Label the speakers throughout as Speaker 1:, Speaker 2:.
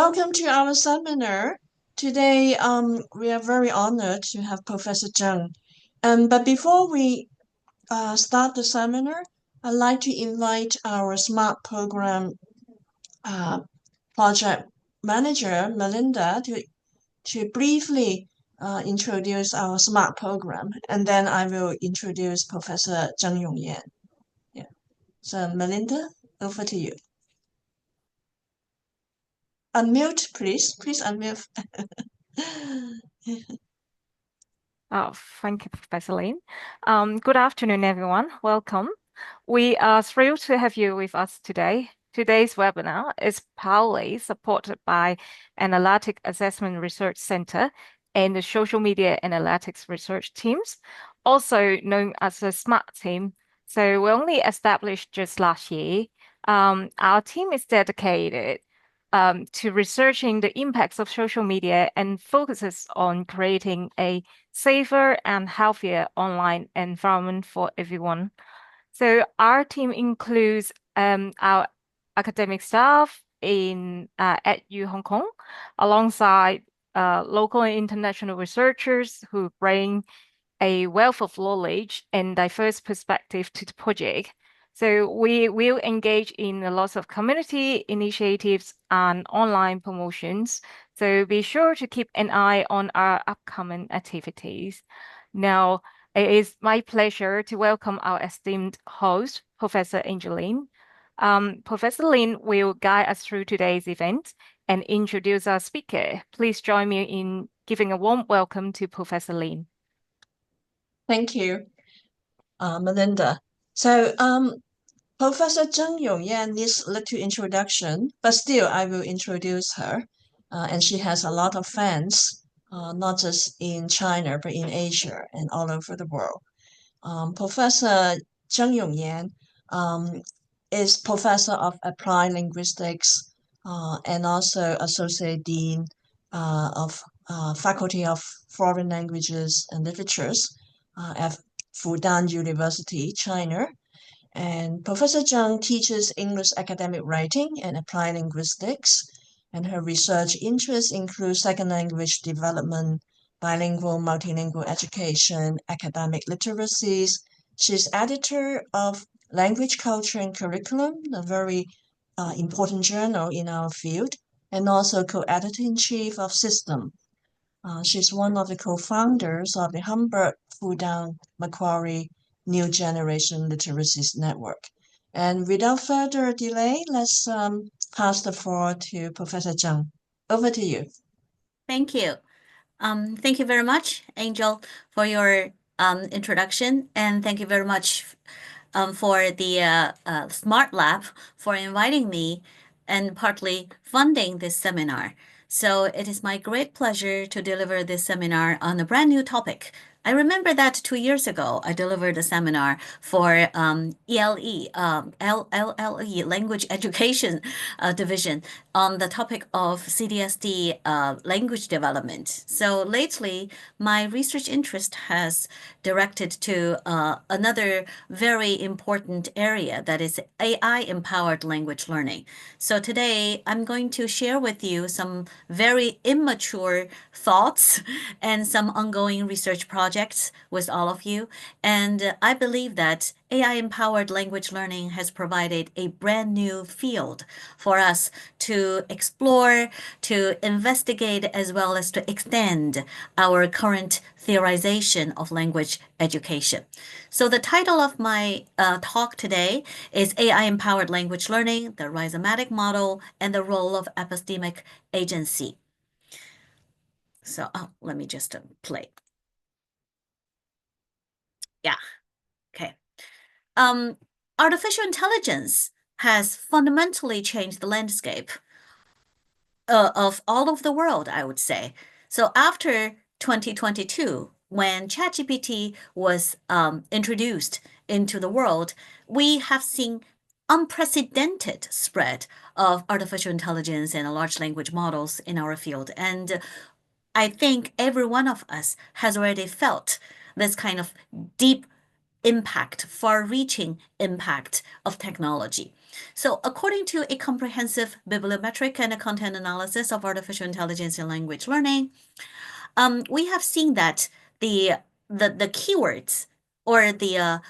Speaker 1: Welcome to our seminar. Today, we are very honored to have Professor Zheng. But before we start the seminar, I'd like to invite our SMART program project manager, Melinda, to briefly introduce our SMART program, and then I will introduce Professor Zheng Yongyan. Yeah. So, Melinda, over to you. Unmute, please. Please unmute.
Speaker 2: Oh, thank you, Professor Lin. Good afternoon, everyone. Welcome. We are thrilled to have you with us today. Today's webinar is proudly supported by Analytic Assessment Research Center and the Social Media Analytics Research Teams, also known as the SMART team. So we only established just last year. Our team is dedicated to researching the impacts of social media and focuses on creating a safer and healthier online environment for everyone. So our team includes our academic staff at U Hong Kong, alongside local and international researchers who bring a wealth of knowledge and diverse perspective to the project. So we will engage in a lot of community initiatives and online promotions. So be sure to keep an eye on our upcoming activities. Now, it is my pleasure to welcome our esteemed host, Professor Angeline. Professor Lin will guide us through today's event and introduce our speaker. Please join me in giving a warm welcome to Professor Lin.
Speaker 1: Thank you, Melinda. So, Professor Zheng Yongyan needs a little introduction, but still I will introduce her. And she has a lot of fans, not just in China, but in Asia and all over the world. Professor Zheng Yongyan is Professor of Applied Linguistics and also Associate Dean of Faculty of Foreign Languages and Literatures at Fudan University, China. And Professor Zheng teaches English academic writing and applied linguistics, and her research interests include second language development, bilingual, multilingual education, academic literacies. She's editor of Language, Culture, and Curriculum, a very important journal in our field, and also co-editor-in-chief of System. She's one of the co-founders of the Hamburg, Fudan, Macquarie New Generation Literacies Network. And without further delay, let's pass the floor to Professor Zheng. Over to you.
Speaker 3: Thank you. Thank you very much, Angel, for your introduction, and thank you very much for the Smart Lab for inviting me and partly funding this seminar. So it is my great pleasure to deliver this seminar on a brand new topic. I remember that 2 years ago, I delivered a seminar for LLE, Language Education Division, on the topic of CDSD language development. So lately, my research interest has directed to another very important area, that is AI-empowered language learning. So today, I'm going to share with you some very immature thoughts and some ongoing research projects with all of you. And I believe that AI-empowered language learning has provided a brand new field for us to explore, to investigate, as well as to extend our current theorization of language education. So the title of my talk today is AI-empowered language learning, the rhizomatic model, and the role of epistemic agency. So let me just play. Yeah, okay. Artificial intelligence has fundamentally changed the landscape of all of the world, I would say. So after 2022, when ChatGPT was introduced into the world, we have seen unprecedented spread of artificial intelligence and large language models in our field. And I think every one of us has already felt this kind of deep impact, far-reaching impact of technology. So according to a comprehensive bibliometric and a content analysis of artificial intelligence in language learning, we have seen that the keywords or the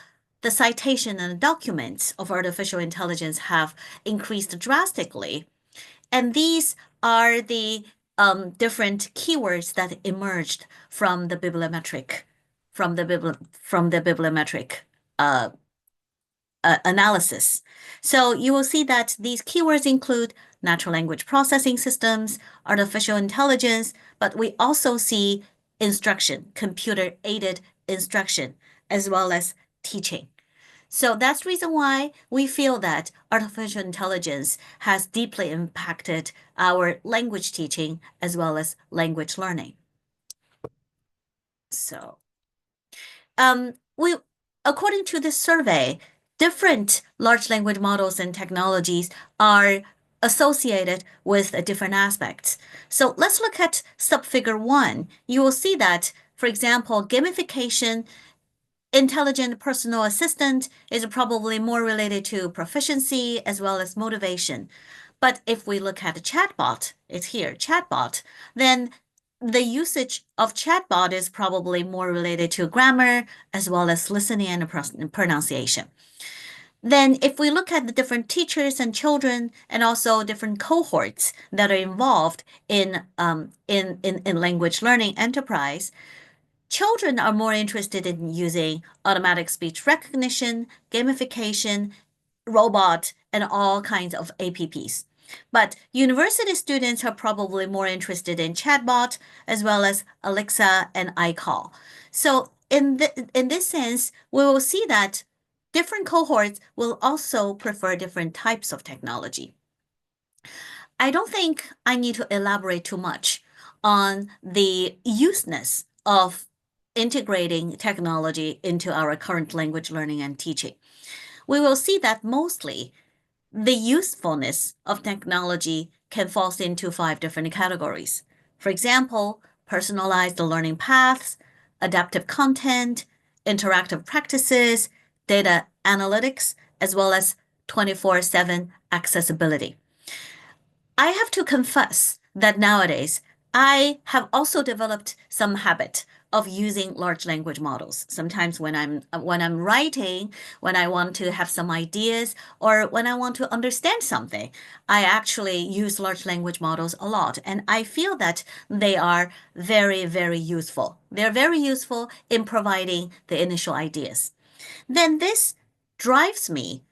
Speaker 3: citation and documents of artificial intelligence have increased drastically. And these are the different keywords that emerged from the bibliometric analysis. So you will see that these keywords include natural language processing systems, artificial intelligence, but we also see instruction, computer-aided instruction, as well as teaching. So that's the reason why we feel that artificial intelligence has deeply impacted our language teaching as well as language learning. So, according to this survey, different large language models and technologies are associated with different aspects. So let's look at subfigure 1. You will see that, for example, gamification, intelligent personal assistant is probably more related to proficiency as well as motivation. But if we look at a chatbot, it's here, chatbot, then the usage of chatbot is probably more related to grammar as well as listening and pronunciation. Then if we look at the different teachers and children and also different cohorts that are involved in language learning enterprise, children are more interested in using automatic speech recognition, gamification, robot, and all kinds of APPs. But university students are probably more interested in chatbot as well as Alexa and iCall. So in this sense, we will see that different cohorts will also prefer different types of technology. I don't think I need to elaborate too much on the useness of integrating technology into our current language learning and teaching. We will see that mostly the usefulness of technology can fall into 5 different categories. For example, personalized learning paths, adaptive content, interactive practices, data analytics, as well as 24/7 accessibility. I have to confess that nowadays, I have also developed some habit of using large language models. Sometimes when I'm writing, when I want to have some ideas, or when I want to understand something, I actually use large language models a lot. And I feel that they are very, very useful. They're very useful in providing the initial ideas. Then this drives me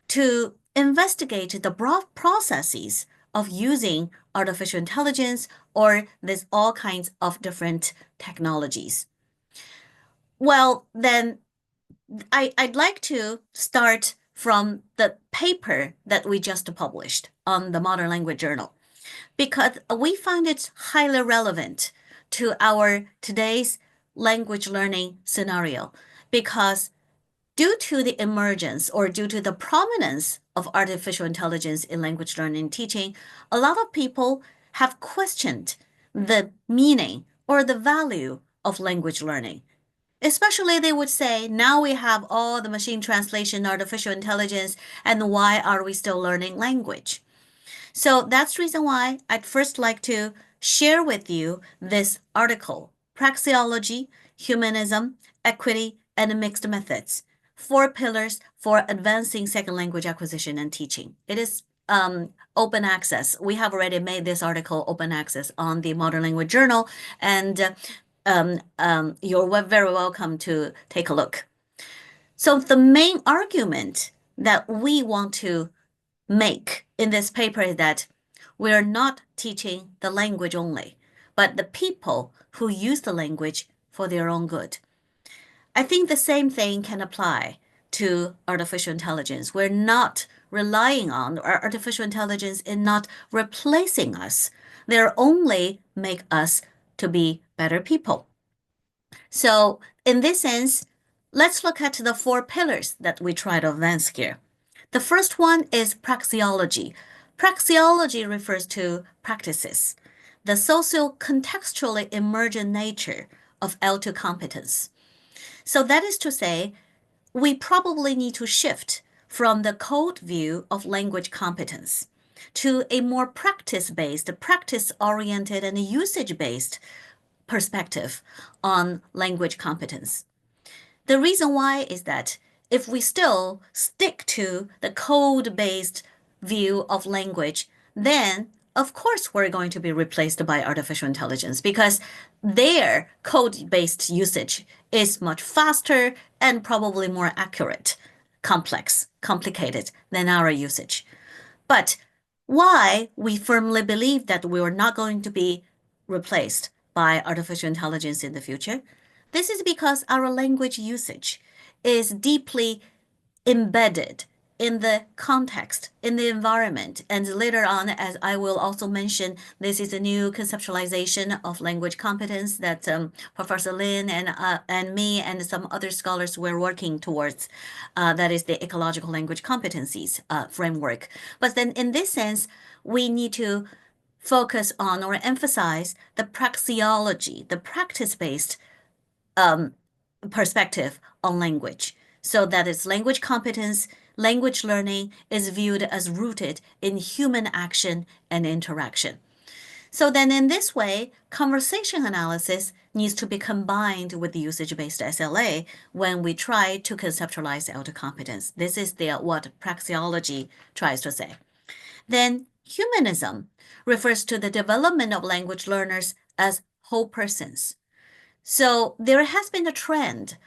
Speaker 3: to investigate the broad processes of using artificial intelligence or there's all kinds of different technologies. Well, then I'd like to start from the paper that we just published on the Modern Language Journal, because we find it highly relevant to our today's language learning scenario, because due to the emergence or due to the prominence of artificial intelligence in language learning and teaching, a lot of people have questioned the meaning or the value of language learning. Especially they would say, now we have all the machine translation, artificial intelligence, and why are we still learning language? So that's the reason why I'd first like to share with you this article, Praxeology, Humanism, Equity, and Mixed Methods, 4 pillars for advancing second language acquisition and teaching. It is open access. We have already made this article open access on the Modern Language Journal, and you're very welcome to take a look. So the main argument that we want to make in this paper is that we're not teaching the language only, but the people who use the language for their own good. I think the same thing can apply to artificial intelligence. We're not relying on, or artificial intelligence is not replacing us. They're only make us to be better people. So in this sense, let's look at the 4 pillars that we try to advance here. The first one is praxeology. Praxeology refers to practices, the socio-contextually emergent nature of L2 competence. So that is to say, we probably need to shift from the code view of language competence to a more practice-based, practice-oriented, and usage-based perspective on language competence. The reason why is that if we still stick to the code-based view of language, then of course we're going to be replaced by artificial intelligence because their code-based usage is much faster and probably more accurate, complicated than our usage. But why we firmly believe that we are not going to be replaced by artificial intelligence in the future? This is because our language usage is deeply embedded in the context, in the environment. And later on, as I will also mention, this is a new conceptualization of language competence that Professor Lin and me and some other scholars were working towards. That is the ecological language competencies framework. But then in this sense, we need to focus on or emphasize the praxeology, the practice-based perspective on language. So that is language competence, language learning is viewed as rooted in human action and interaction. So then in this way, conversation analysis needs to be combined with the usage-based SLA when we try to conceptualize elder competence. This is what praxeology tries to say. Then humanism refers to the development of language learners as whole persons. So there has been a trend,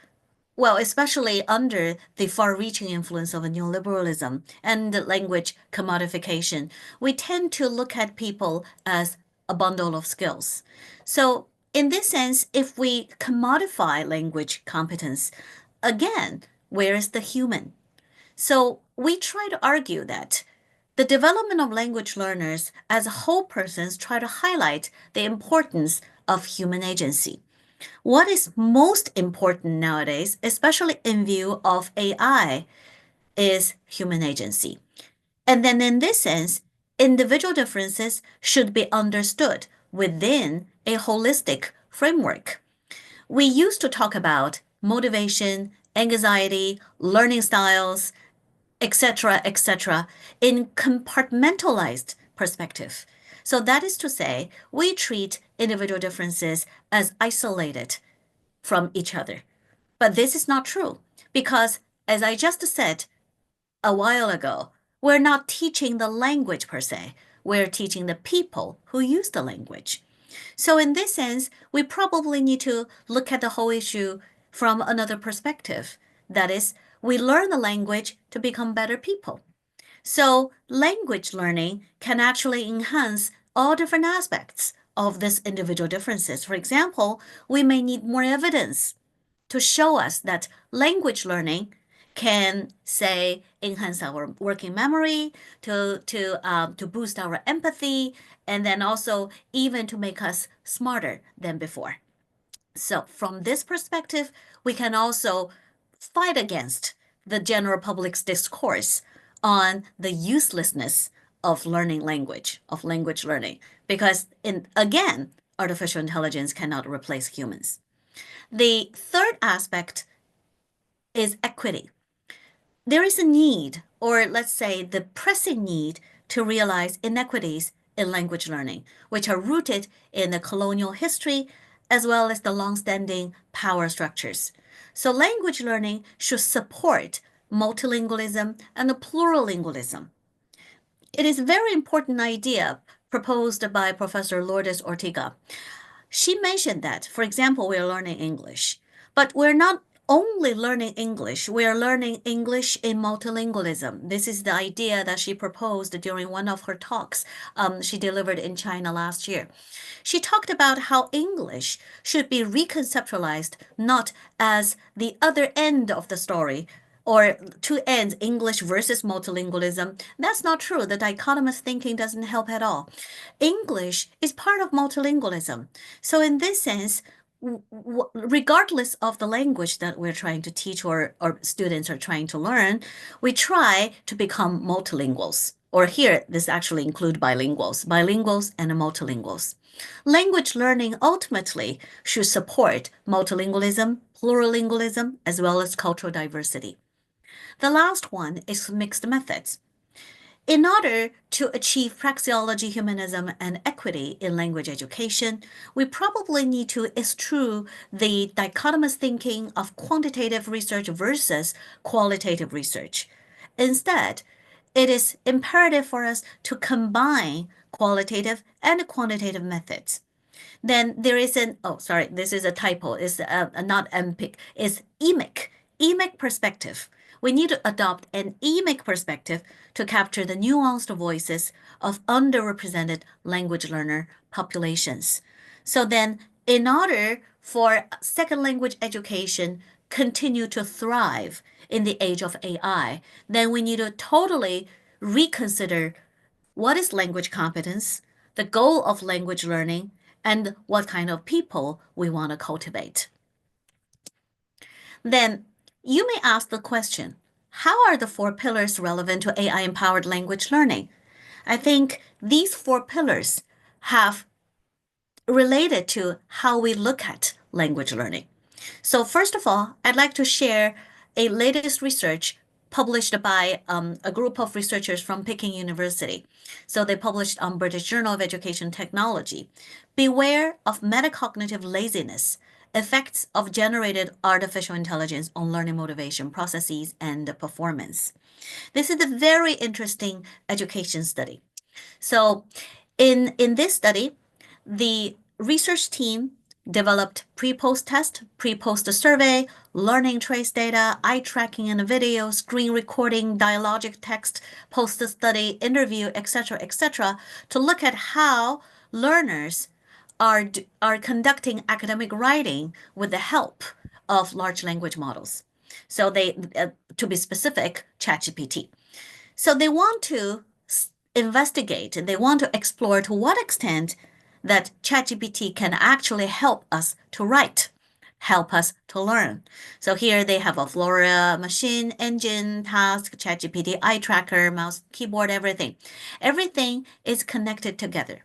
Speaker 3: well, especially under the far-reaching influence of neoliberalism and language commodification, we tend to look at people as a bundle of skills. So in this sense, if we commodify language competence, again, where is the human? So we try to argue that the development of language learners as whole persons try to highlight the importance of human agency. What is most important nowadays, especially in view of AI, is human agency. And then in this sense, individual differences should be understood within a holistic framework. We used to talk about motivation, anxiety, learning styles, etc., in compartmentalized perspective. So that is to say, we treat individual differences as isolated from each other. But this is not true because, as I just said a while ago, we're not teaching the language per se. We're teaching the people who use the language. So in this sense, we probably need to look at the whole issue from another perspective. That is, we learn the language to become better people. So language learning can actually enhance all different aspects of these individual differences. For example, we may need more evidence to show us that language learning can, say, enhance our working memory, to boost our empathy, and then also even to make us smarter than before. So from this perspective, we can also fight against the general public's discourse on the uselessness of learning language, of language learning, because again, artificial intelligence cannot replace humans. The third aspect is equity. There is a need, or let's say the pressing need, to realize inequities in language learning, which are rooted in the colonial history as well as the long-standing power structures. So language learning should support multilingualism and plurilingualism. It is a very important idea proposed by Professor Lourdes Ortega. She mentioned that, for example, we're learning English, but we're not only learning English, we are learning English in multilingualism. This is the idea that she proposed during one of her talks she delivered in China last year. She talked about how English should be reconceptualized not as the other end of the story, or two ends, English versus multilingualism. That's not true. The dichotomous thinking doesn't help at all. English is part of multilingualism. So in this sense, regardless of the language that we're trying to teach or students are trying to learn, we try to become multilinguals. Or here, this actually includes bilinguals and multilinguals. Language learning ultimately should support multilingualism, plurilingualism, as well as cultural diversity. The last one is mixed methods. In order to achieve praxeology, humanism, and equity in language education, we probably need to eschew the dichotomous thinking of quantitative research versus qualitative research. Instead, it is imperative for us to combine qualitative and quantitative methods. Then there is this is a typo, it's not MPIC, it's emic perspective. We need to adopt an emic perspective to capture the nuanced voices of underrepresented language learner populations. So then, in order for second language education continue to thrive in the age of AI, then we need to totally reconsider what is language competence, the goal of language learning, and what kind of people we want to cultivate. Then you may ask the question, how are the 4 pillars relevant to AI-empowered language learning? I think these 4 pillars have related to how we look at language learning. So first of all, I'd like to share a latest research published by a group of researchers from Peking University. So they published on British Journal of Education Technology. Beware of metacognitive laziness, effects of generated artificial intelligence on learning motivation processes and performance. This is a very interesting education study. So in this study, the research team developed pre-post test, pre-post survey, learning trace data, eye tracking and video, screen recording, dialogic text, post-study interview, etc., to look at how learners are conducting academic writing with the help of large language models. So they, to be specific, ChatGPT. So they want to investigate, they want to explore to what extent that ChatGPT can actually help us to write, help us to learn. So here they have a Flora machine, engine, task, ChatGPT, eye tracker, mouse, keyboard, everything. Everything is connected together.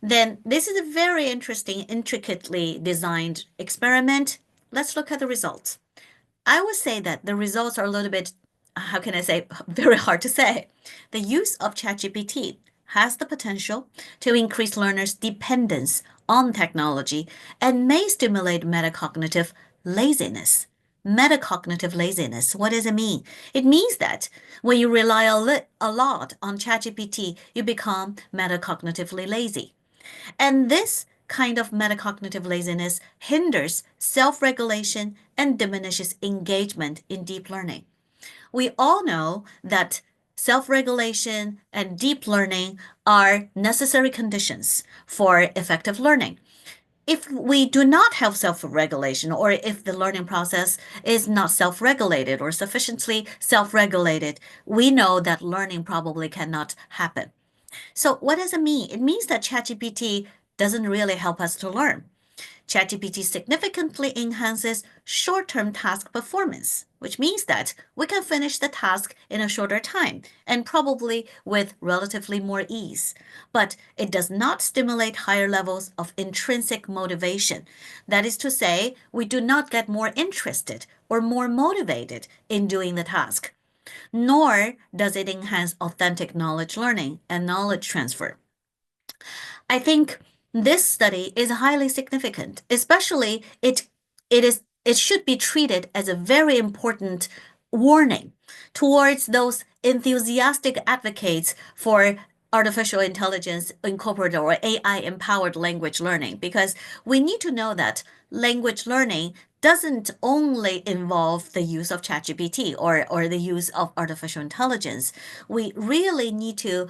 Speaker 3: Then this is a very interesting, intricately designed experiment. Let's look at the results. I would say that the results are a little bit, how can I say, very hard to say. The use of ChatGPT has the potential to increase learners' dependence on technology and may stimulate metacognitive laziness. Metacognitive laziness, what does it mean? It means that when you rely a lot on ChatGPT, you become metacognitively lazy. And this kind of metacognitive laziness hinders self-regulation and diminishes engagement in deep learning. We all know that self-regulation and deep learning are necessary conditions for effective learning. If we do not have self-regulation, or if the learning process is not self-regulated or sufficiently self-regulated, we know that learning probably cannot happen. So what does it mean? It means that ChatGPT doesn't really help us to learn. ChatGPT significantly enhances short-term task performance, which means that we can finish the task in a shorter time and probably with relatively more ease. But it does not stimulate higher levels of intrinsic motivation. That is to say, we do not get more interested or more motivated in doing the task. Nor does it enhance authentic knowledge learning and knowledge transfer. I think this study is highly significant, especially it should be treated as a very important warning towards those enthusiastic advocates for artificial intelligence incorporated or AI-empowered language learning, because we need to know that language learning doesn't only involve the use of ChatGPT or the use of artificial intelligence. We really need to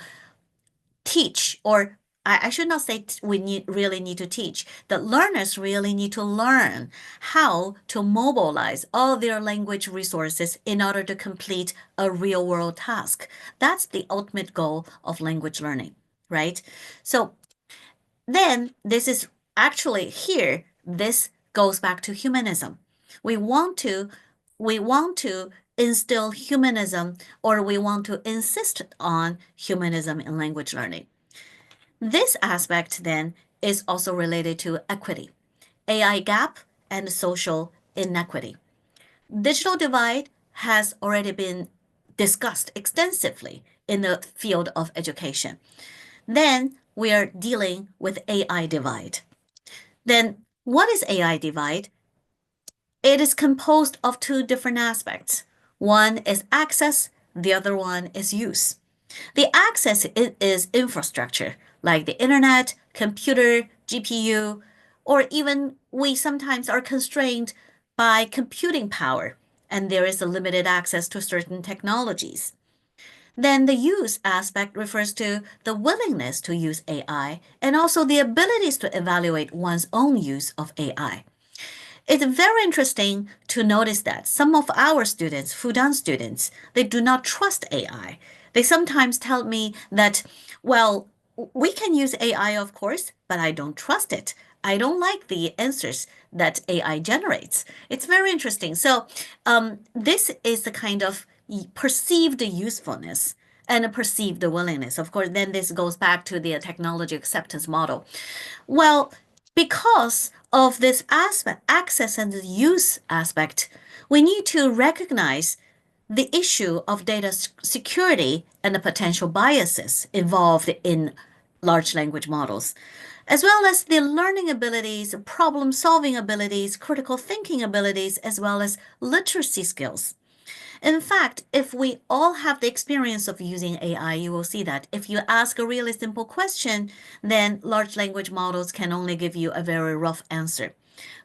Speaker 3: teach, or I should not say really need to teach. The learners really need to learn how to mobilize all their language resources in order to complete a real-world task. That's the ultimate goal of language learning, right? So then this is actually here, this goes back to humanism. We want to instill humanism, or we want to insist on humanism in language learning. This aspect then is also related to equity, AI gap, and social inequity. Digital divide has already been discussed extensively in the field of education. Then we are dealing with AI divide. Then what is AI divide? It is composed of two different aspects. One is access, the other one is use. The access is infrastructure, like the internet, computer, GPU, or even we sometimes are constrained by computing power, and there is a limited access to certain technologies. Then the use aspect refers to the willingness to use AI and also the abilities to evaluate one's own use of AI. It's very interesting to notice that some of our students, Fudan students, they do not trust AI. They sometimes tell me that, well, we can use AI, of course, but I don't trust it. I don't like the answers that AI generates. It's very interesting. So this is the kind of perceived usefulness and a perceived willingness. Of course, then this goes back to the technology acceptance model. Well, because of this aspect, access and use aspect, we need to recognize the issue of data security and the potential biases involved in large language models, as well as the learning abilities, problem-solving abilities, critical thinking abilities, as well as literacy skills. In fact, if we all have the experience of using AI, you will see that if you ask a really simple question, then large language models can only give you a very rough answer.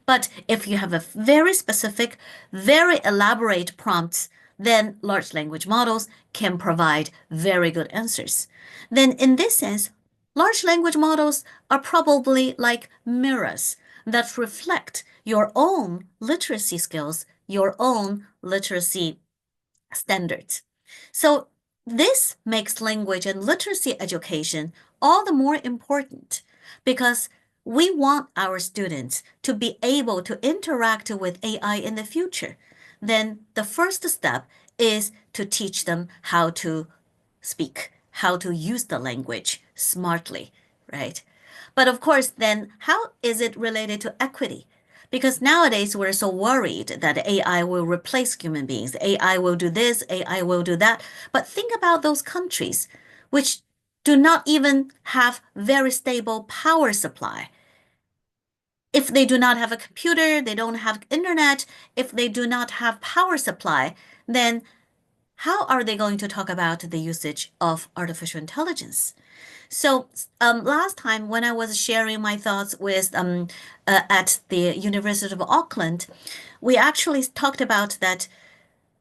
Speaker 3: But if you have a very specific, very elaborate prompts, then large language models can provide very good answers. Then in this sense, large language models are probably like mirrors that reflect your own literacy skills, your own literacy standards. So this makes language and literacy education all the more important because we want our students to be able to interact with AI in the future. Then the first step is to teach them how to speak, how to use the language smartly, right? But of course, then how is it related to equity? Because nowadays we're so worried that AI will replace human beings. AI will do this, AI will do that. But think about those countries which do not even have very stable power supply. If they do not have a computer, they don't have internet, if they do not have power supply, then how are they going to talk about the usage of artificial intelligence? So last time when I was sharing my thoughts with at the University of Auckland, we actually talked about that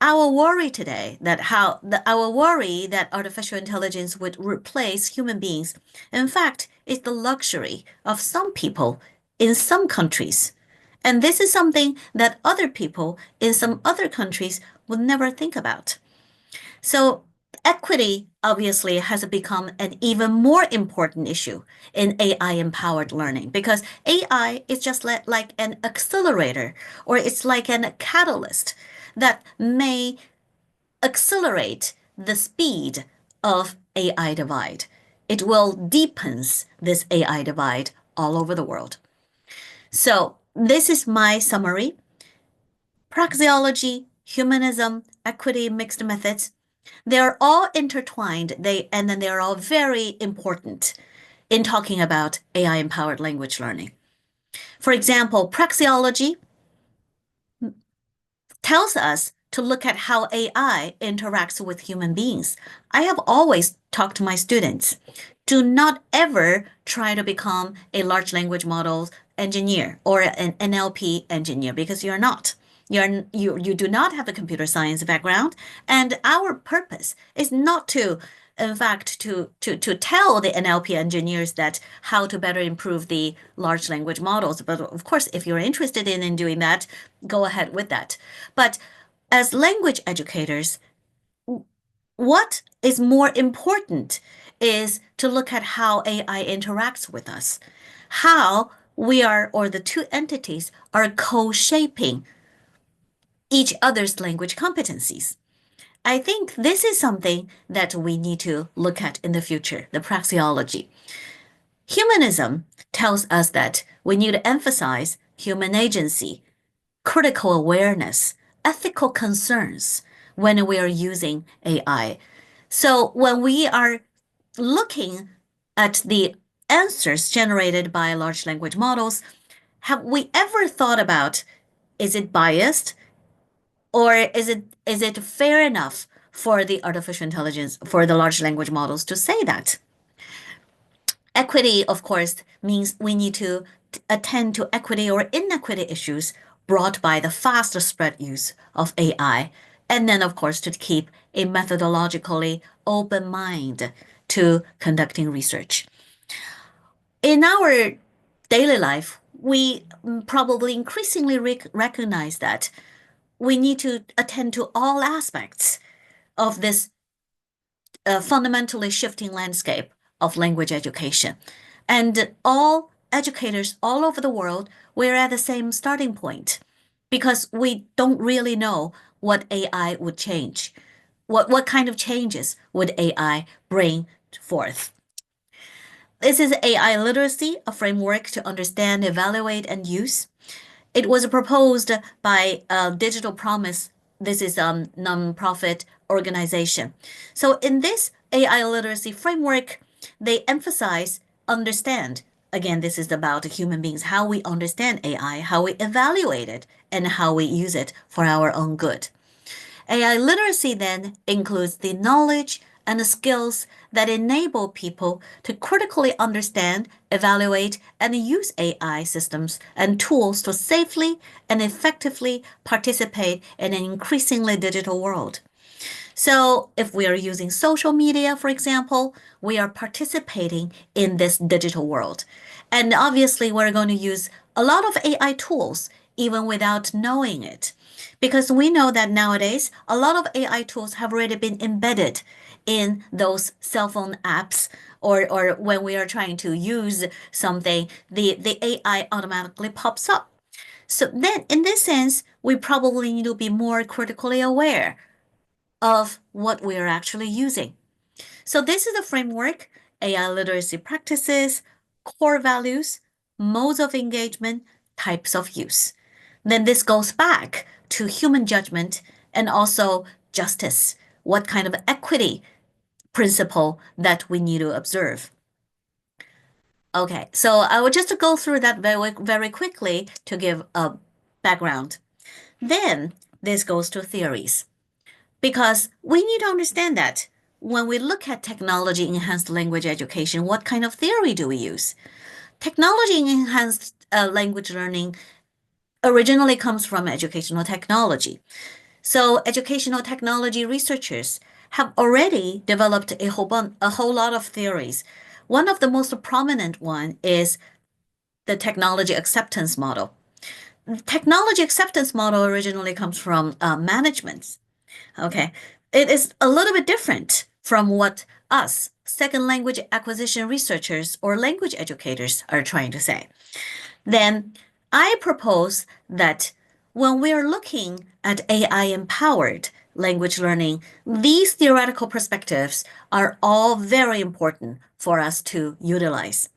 Speaker 3: our worry today our worry that artificial intelligence would replace human beings, in fact, is the luxury of some people in some countries. And this is something that other people in some other countries would never think about. So equity obviously has become an even more important issue in AI-empowered learning because AI is just like an accelerator or it's like a catalyst that may accelerate the speed of AI divide. It will deepens this AI divide all over the world. So this is my summary. Praxeology, humanism, equity, mixed methods, they're all intertwined. And then they're all very important in talking about AI-empowered language learning. For example, praxeology tells us to look at how AI interacts with human beings. I have always talked to my students, do not ever try to become a large language model engineer or an NLP engineer because you're not. You do not have a computer science background, and our purpose is not to, in fact, to tell the NLP engineers that how to better improve the large language models. But of course, if you're interested in doing that, go ahead with that. But as language educators, what is more important is to look at how AI interacts with us, how we are, or the two entities are co-shaping each other's language competencies. I think this is something that we need to look at in the future, the praxeology. Humanism tells us that we need to emphasize human agency, critical awareness, ethical concerns, when we are using AI. So when we are looking at the answers generated by large language models, have we ever thought about, is it biased, or is it fair enough for the artificial intelligence, for the large language models to say that? Equity, of course, means we need to attend to equity or inequity issues brought by the faster spread use of AI. And then, of course, to keep a methodologically open mind to conducting research. In our daily life, we probably increasingly recognize that we need to attend to all aspects of this fundamentally shifting landscape of language education. And all educators all over the world, we're at the same starting point because we don't really know what AI would change. What kind of changes would AI bring forth? This is AI literacy, a framework to understand, evaluate, and use. It was proposed by Digital Promise. This is a nonprofit organization. So in this AI literacy framework, they emphasize understand. Again, this is about human beings, how we understand AI, how we evaluate it, and how we use it for our own good. AI literacy then includes the knowledge and the skills that enable people to critically understand, evaluate, and use AI systems and tools to safely and effectively participate in an increasingly digital world. So if we are using social media, for example, we are participating in this digital world. And obviously, we're going to use a lot of AI tools even without knowing it. Because we know that nowadays, a lot of AI tools have already been embedded in those cell phone apps, or when we are trying to use something, the AI automatically pops up. So then, in this sense, we probably need to be more critically aware of what we are actually using. So this is the framework: AI literacy practices, core values, modes of engagement, types of use. Then this goes back to human judgment and also justice. What kind of equity principle that we need to observe? Okay, so I will just go through that very, very quickly to give a background. Then this goes to theories, because we need to understand that when we look at technology enhanced language education, what kind of theory do we use? Technology enhanced language learning originally comes from educational technology. So educational technology researchers have already developed a whole lot of theories. One of the most prominent one is the technology acceptance model. The technology acceptance model originally comes from management. Okay, it is a little bit different from what us second language acquisition researchers or language educators are trying to say. Then I propose that when we are looking at AI-empowered language learning, these theoretical perspectives are all very important for us to utilize.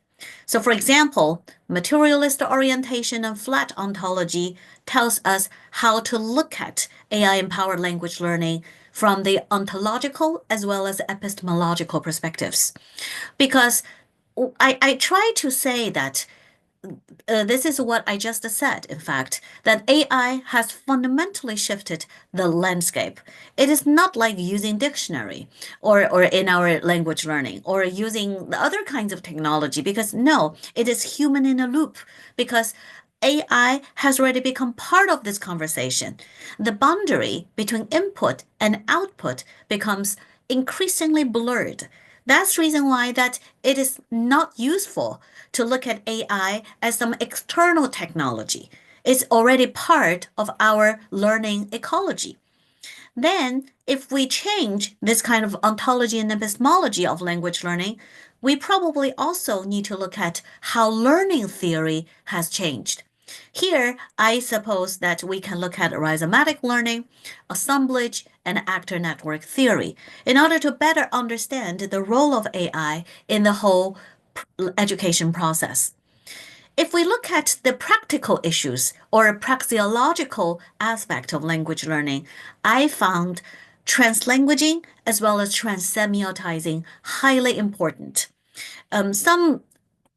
Speaker 3: So for example, materialist orientation and flat ontology tells us how to look at AI-empowered language learning from the ontological as well as epistemological perspectives. Because I try to say that this is what I just said, in fact, that AI has fundamentally shifted the landscape. It is not like using dictionary or in our language learning or using the other kinds of technology, because no, it is human in a loop, because AI has already become part of this conversation. The boundary between input and output becomes increasingly blurred. That's the reason why that it is not useful to look at AI as some external technology. It's already part of our learning ecology. Then, if we change this kind of ontology and epistemology of language learning, we probably also need to look at how learning theory has changed. Here, I suppose that we can look at rhizomatic learning, assemblage, and actor network theory in order to better understand the role of AI in the whole education process. If we look at the practical issues or praxeological aspect of language learning, I found Translanguaging as well as transsemiotizing, highly important. Some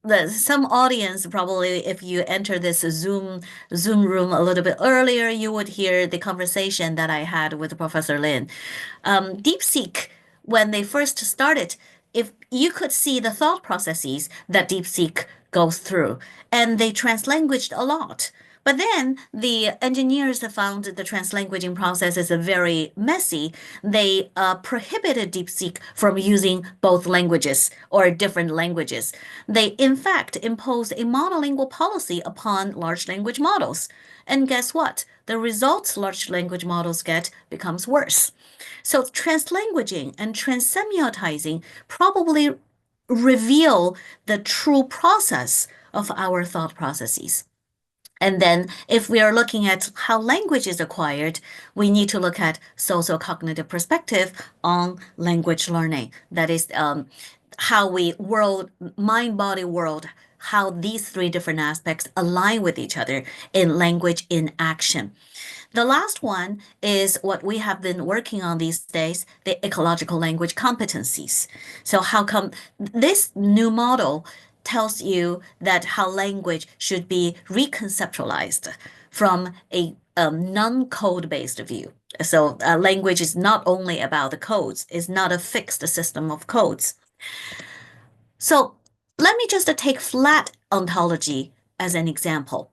Speaker 3: audience probably, if you enter this Zoom room a little bit earlier, you would hear the conversation that I had with Professor Lin. DeepSeek, when they first started, if you could see the thought processes that DeepSeek goes through, and they translanguaged a lot. But then the engineers found the translanguaging process is very messy. They prohibited DeepSeek from using both languages or different languages. They, in fact, imposed a monolingual policy upon large language models. And guess what? The results large language models get becomes worse. So translanguaging and transsemiotizing probably reveal the true process of our thought processes. And then if we are looking at how language is acquired, we need to look at socio-cognitive perspective on language learning. That is how we mind, body, world, how these three different aspects align with each other in language in action. The last one is what we have been working on these days, the ecological language competencies. So how come this new model tells you that how language should be reconceptualized from a non-code based view. So language is not only about the codes, it's not a fixed system of codes. So let me just take flat ontology as an example.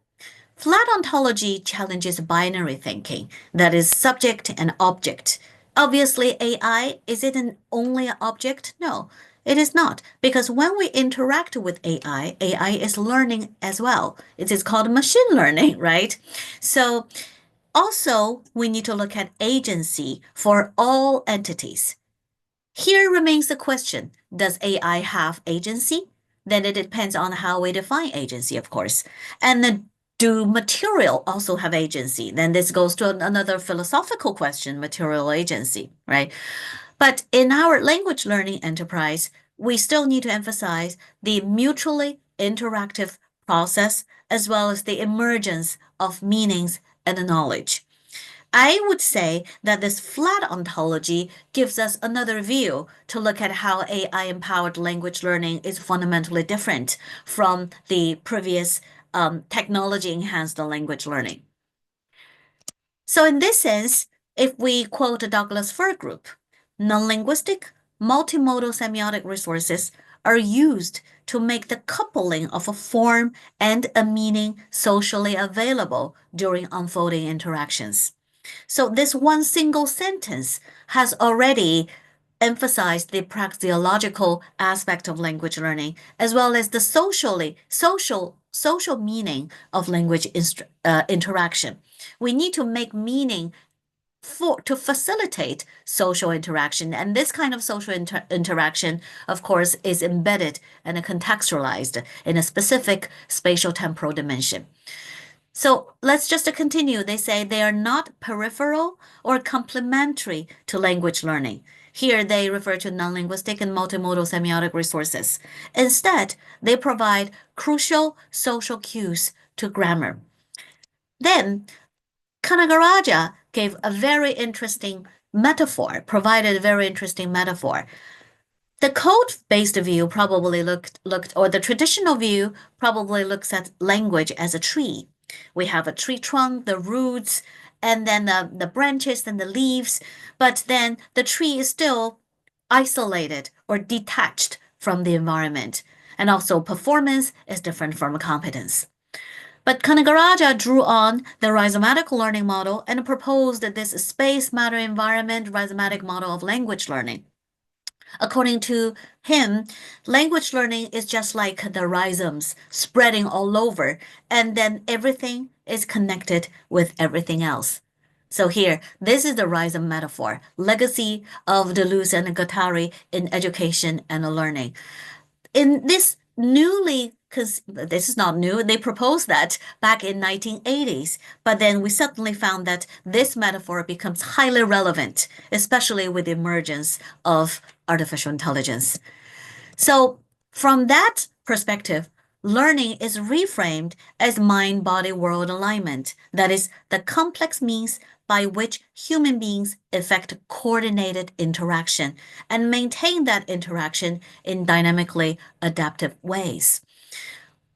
Speaker 3: Flat ontology challenges binary thinking, that is subject and object. Obviously, AI, is it only an object? No, it is not, because when we interact with AI, AI is learning as well. It is called machine learning, right? So also, we need to look at agency for all entities. Here remains the question, does AI have agency? Then it depends on how we define agency, of course. And then do material also have agency? Then this goes to another philosophical question, material agency, right? But in our language learning enterprise, we still need to emphasize the mutually interactive process as well as the emergence of meanings and knowledge. I would say that this flat ontology gives us another view to look at how AI-empowered language learning is fundamentally different from the previous technology-enhanced language learning. So in this sense, if we quote Douglas Fir Group, non-linguistic, multimodal semiotic resources are used to make the coupling of a form and a meaning socially available during unfolding interactions. So this one single sentence has already emphasized the praxeological aspect of language learning, as well as the social meaning of language interaction. We need to make meaning to facilitate social interaction. And this kind of social interaction, of course, is embedded and contextualized in a specific spatial temporal dimension. So let's just continue. They say they are not peripheral or complementary to language learning. Here they refer to non-linguistic and multimodal semiotic resources. Instead, they provide crucial social cues to grammar. Then Kanagaraja gave a very interesting metaphor, provided a very interesting metaphor. The code-based view probably or the traditional view probably looks at language as a tree. We have a tree trunk, the roots, and then the branches and the leaves, but then the tree is still isolated or detached from the environment. And also performance is different from competence. But Kanagaraja drew on the rhizomatic learning model and proposed this space matter environment rhizomatic model of language learning. According to him, language learning is just like the rhizomes spreading all over, and then everything is connected with everything else. So here, this is the rhizome metaphor, legacy of Deleuze and Guattari in education and learning. In this this is not new, they proposed that back in 1980s, but then we suddenly found that this metaphor becomes highly relevant, especially with the emergence of artificial intelligence. So from that perspective, learning is reframed as mind-body-world alignment. That is, the complex means by which human beings effect coordinated interaction and maintain that interaction in dynamically adaptive ways.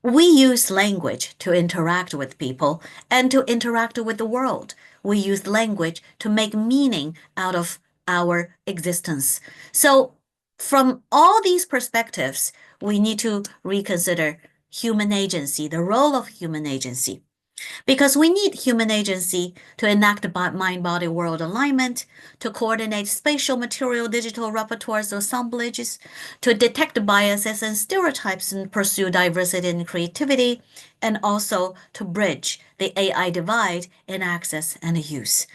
Speaker 3: We use language to interact with people and to interact with the world. We use language to make meaning out of our existence. So, from all these perspectives, we need to reconsider human agency, the role of human agency. Because we need human agency to enact mind-body world alignment, to coordinate spatial, material, digital repertoires or assemblages, to detect biases and stereotypes and pursue diversity and creativity, and also to bridge the AI divide in access and use.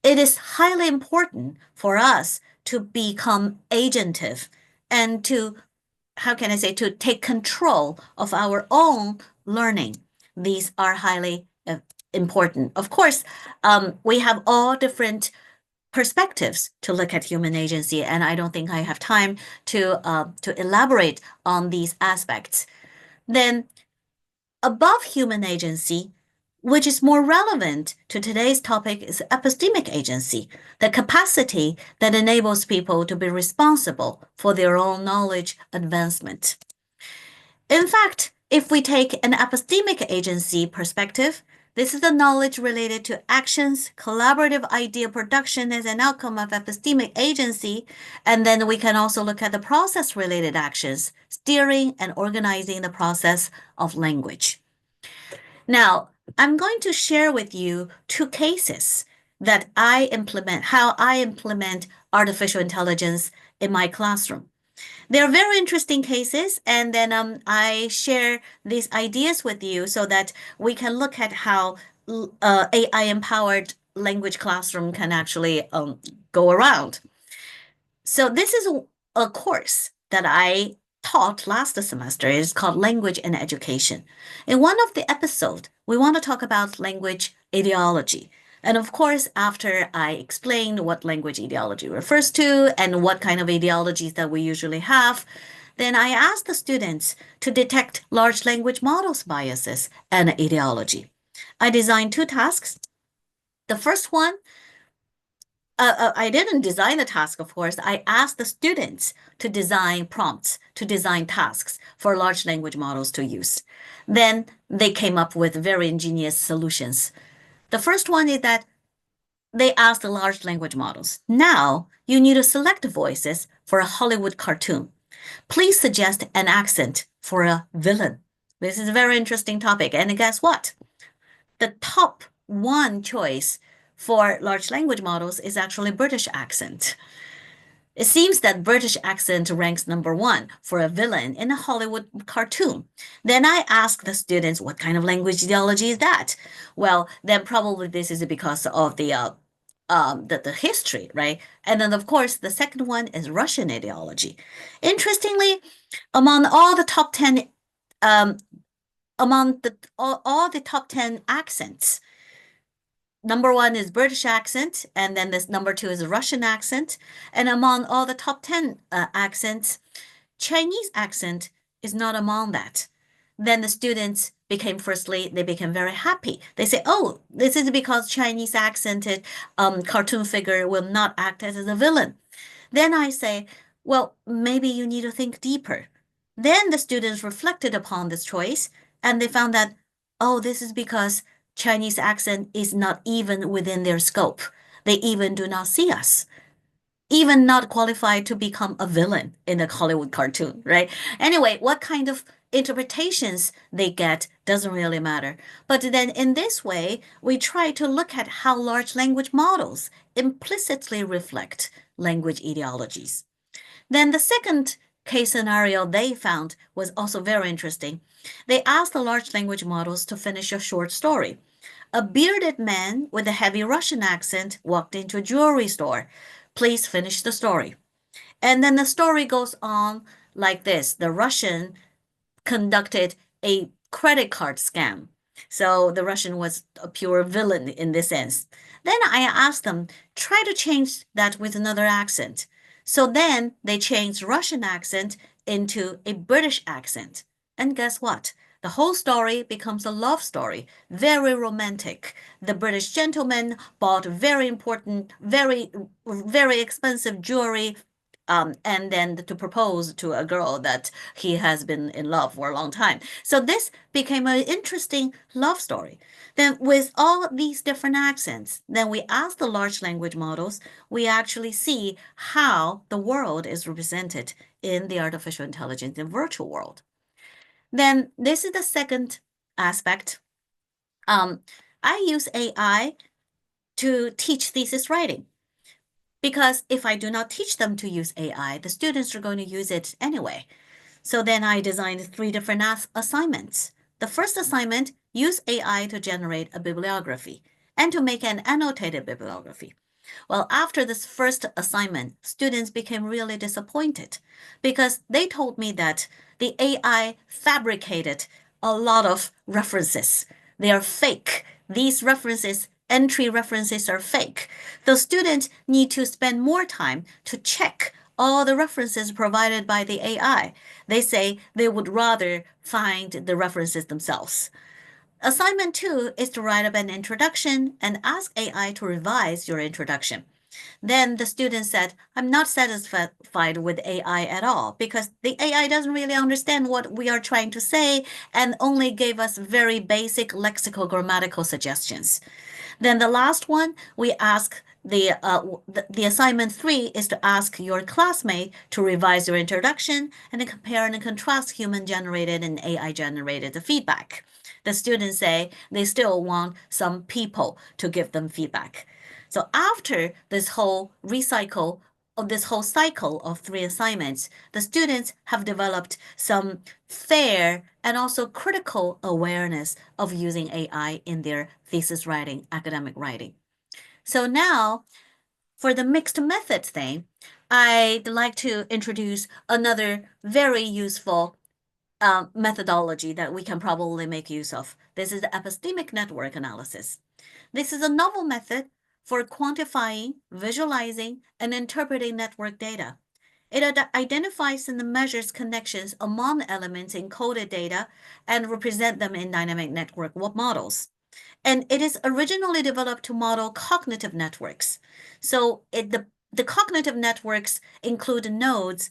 Speaker 3: It is highly important for us to become agentive and to, how can I say, to take control of our own learning. These are highly important. Of course, we have all different perspectives to look at human agency, and I don't think I have time to elaborate on these aspects. Then, above human agency, which is more relevant to today's topic, is epistemic agency, the capacity that enables people to be responsible for their own knowledge advancement. In fact, if we take an epistemic agency perspective, this is the knowledge related to actions, collaborative idea production as an outcome of epistemic agency, and then we can also look at the process-related actions, steering and organizing the process of language. Now, I'm going to share with you two cases that how I implement artificial intelligence in my classroom. They're very interesting cases, and then I share these ideas with you so that we can look at how AI-empowered language classroom can actually go around. So this is a course that I taught last semester. It's called Language and Education. In one of the episodes, we want to talk about language ideology. And of course, after I explained what language ideology refers to and what kind of ideologies that we usually have, then I asked the students to detect large language models biases and ideology. I designed two tasks. The first one, I didn't design the task, of course. I asked the students to design prompts, to design tasks for large language models to use. Then they came up with very ingenious solutions. The first one is that they asked the large language models, now you need to select voices for a Hollywood cartoon. Please suggest an accent for a villain. This is a very interesting topic. And guess what? The top one choice for large language models is actually British accent. It seems that British accent ranks #1 for a villain in a Hollywood cartoon. Then I asked the students, what kind of language ideology is that? Well, then probably this is because of the history, right? And then of course, the second one is Russian ideology. Interestingly, among all the top 10, all the top 10 accents, #1 is British accent, and then this #2 is Russian accent. And among all the top 10 accents, Chinese accent is not among that. Then the students became very happy. They say, oh, this is because Chinese accented cartoon figure will not act as a villain. Then I say, well, maybe you need to think deeper. Then the students reflected upon this choice, and they found that, oh, this is because Chinese accent is not even within their scope. They even do not see us, even not qualified to become a villain in a Hollywood cartoon, right? Anyway, what kind of interpretations they get doesn't really matter. But then in this way, we try to look at how large language models implicitly reflect language ideologies. Then the second case scenario they found was also very interesting. They asked the large language models to finish a short story. A bearded man with a heavy Russian accent walked into a jewelry store. Please finish the story. And then the story goes on like this. The Russian conducted a credit card scam. So the Russian was a pure villain in this sense. Then I asked them, try to change that with another accent. So then they changed Russian accent into a British accent. And guess what? The whole story becomes a love story, very romantic. The British gentleman bought very important, very, very expensive jewelry, and then to propose to a girl that he has been in love for a long time. So this became an interesting love story. Then with all these different accents, then we ask the large language models, we actually see how the world is represented in the artificial intelligence in virtual world. Then this is the second aspect. I use AI to teach thesis writing. Because if I do not teach them to use AI, the students are going to use it anyway. So then I designed 3 different assignments. The first assignment, use AI to generate a bibliography and to make an annotated bibliography. Well, after this first assignment, students became really disappointed because they told me that the AI fabricated a lot of references. They are fake. These references, entry references, are fake. The students need to spend more time to check all the references provided by the AI. They say they would rather find the references themselves. Assignment 2 is to write up an introduction and ask AI to revise your introduction. Then the student said, I'm not satisfied with AI at all because the AI doesn't really understand what we are trying to say and only gave us very basic lexical grammatical suggestions. Then the last one, we ask the assignment 3 is to ask your classmate to revise your introduction and compare and contrast human-generated and AI-generated feedback. The students say they still want some people to give them feedback. So after this whole cycle of 3 assignments, the students have developed some fair and also critical awareness of using AI in their thesis writing, academic writing. So now, for the mixed method thing, I'd like to introduce another very useful methodology that we can probably make use of. This is the epistemic network analysis. This is a novel method for quantifying, visualizing, and interpreting network data. It identifies and measures connections among elements in coded data and represent them in dynamic network models. And it is originally developed to model cognitive networks. So the cognitive networks include nodes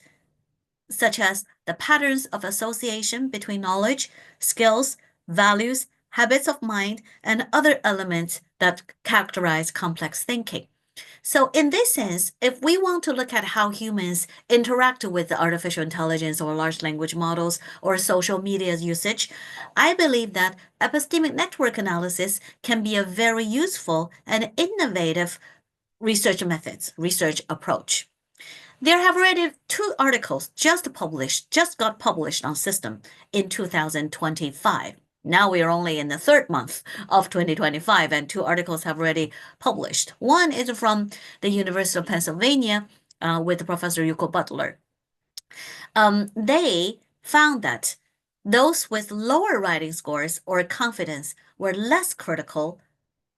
Speaker 3: such as the patterns of association between knowledge, skills, values, habits of mind, and other elements that characterize complex thinking. So in this sense, if we want to look at how humans interact with the artificial intelligence or large language models or social media usage, I believe that epistemic network analysis can be a very useful and innovative research approach. There have already 2 articles just got published on System in 2025. Now we are only in the 3rd month of 2025, and 2 articles have already published. One is from the University of Pennsylvania with Professor Yuko Butler. They found that those with lower writing scores or confidence were less critical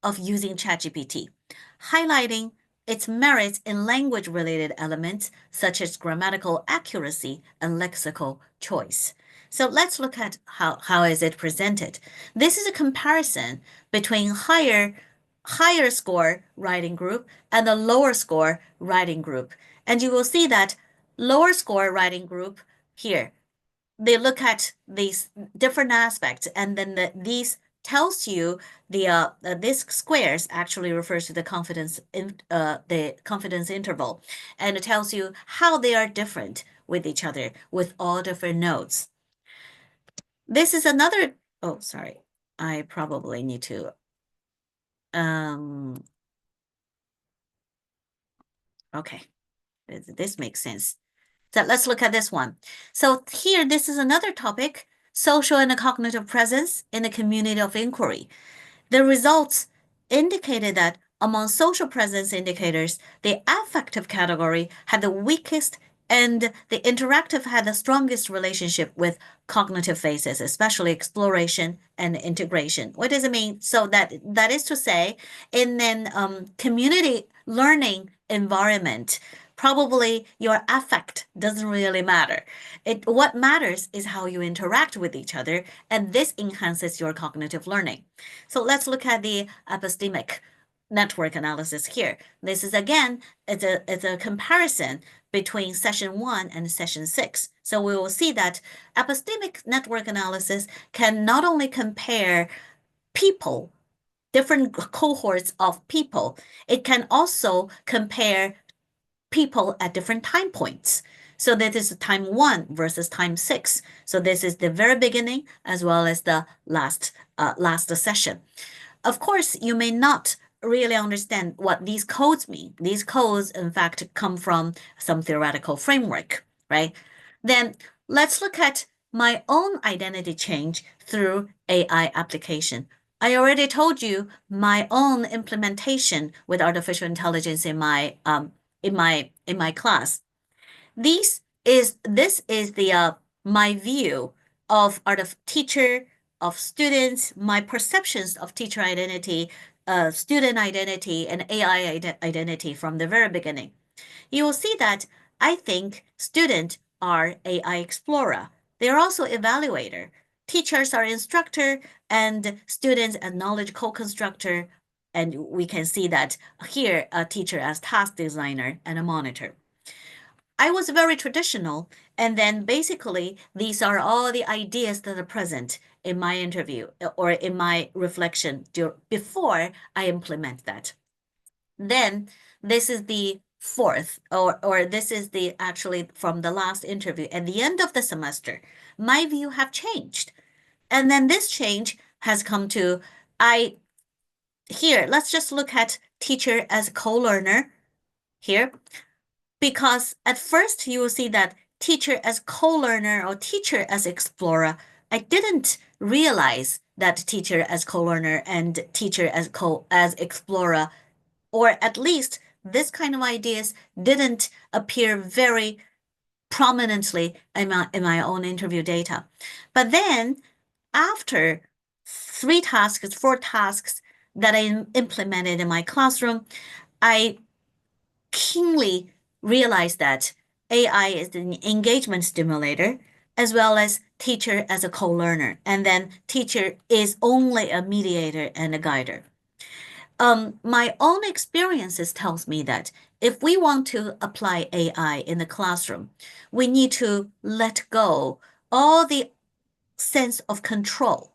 Speaker 3: of using ChatGPT, highlighting its merits in language-related elements such as grammatical accuracy and lexical choice. So let's look at how is it presented. This is a comparison between higher score writing group and the lower score writing group. And you will see that lower score writing group here, they look at these different aspects, and then these tells you this squares actually refers to the confidence interval, and it tells you how they are different with each other with all different nodes. This is another. Oh, sorry. I probably need to. Okay, this makes sense. So let's look at this one. So here, this is another topic: social and cognitive presence in the community of inquiry. The results indicated that among social presence indicators, the affective category had the weakest and the interactive had the strongest relationship with cognitive phases, especially exploration and integration. What does it mean? So that is to say, in an community learning environment, Probably your affect doesn't really matter. What matters is how you interact with each other, and this enhances your cognitive learning. So let's look at the epistemic network analysis here. This is again, it's a comparison between session 1 and session 6. So we will see that epistemic network analysis can not only compare people, different cohorts of people, it can also compare people at different time points. So that is time 1 versus time 6. So this is the very beginning as well as the last session. Of course, you may not really understand what these codes mean. These codes, in fact, come from some theoretical framework, right? Then let's look at my own identity change through AI application. I already told you my own implementation with artificial intelligence in my class. This is the my view of teacher, of students, my perceptions of teacher identity, student identity, and AI identity from the very beginning. You will see that I think students are AI explorer. They're also evaluator. Teachers are instructor, and students are knowledge co-constructor. And we can see that here, a teacher as task designer and a monitor. I was very traditional, and then basically these are all the ideas that are present in my interview or in my reflection before I implement that. Then this is the fourth, or this is the actually from the last interview at the end of the semester. My view have changed, and then this change has come to here. Let's just look at teacher as co-learner here. Because at first you will see that teacher as co-learner or teacher as explorer, I didn't realize that teacher as co-learner and teacher as explorer, or at least this kind of ideas didn't appear very prominently in my own interview data. But then after 4 tasks that I implemented in my classroom, I keenly realize that AI is an engagement stimulator as well as teacher as a co-learner, and then teacher is only a mediator and a guider. My own experiences tells me that if we want to apply AI in the classroom, we need to let go all the sense of control.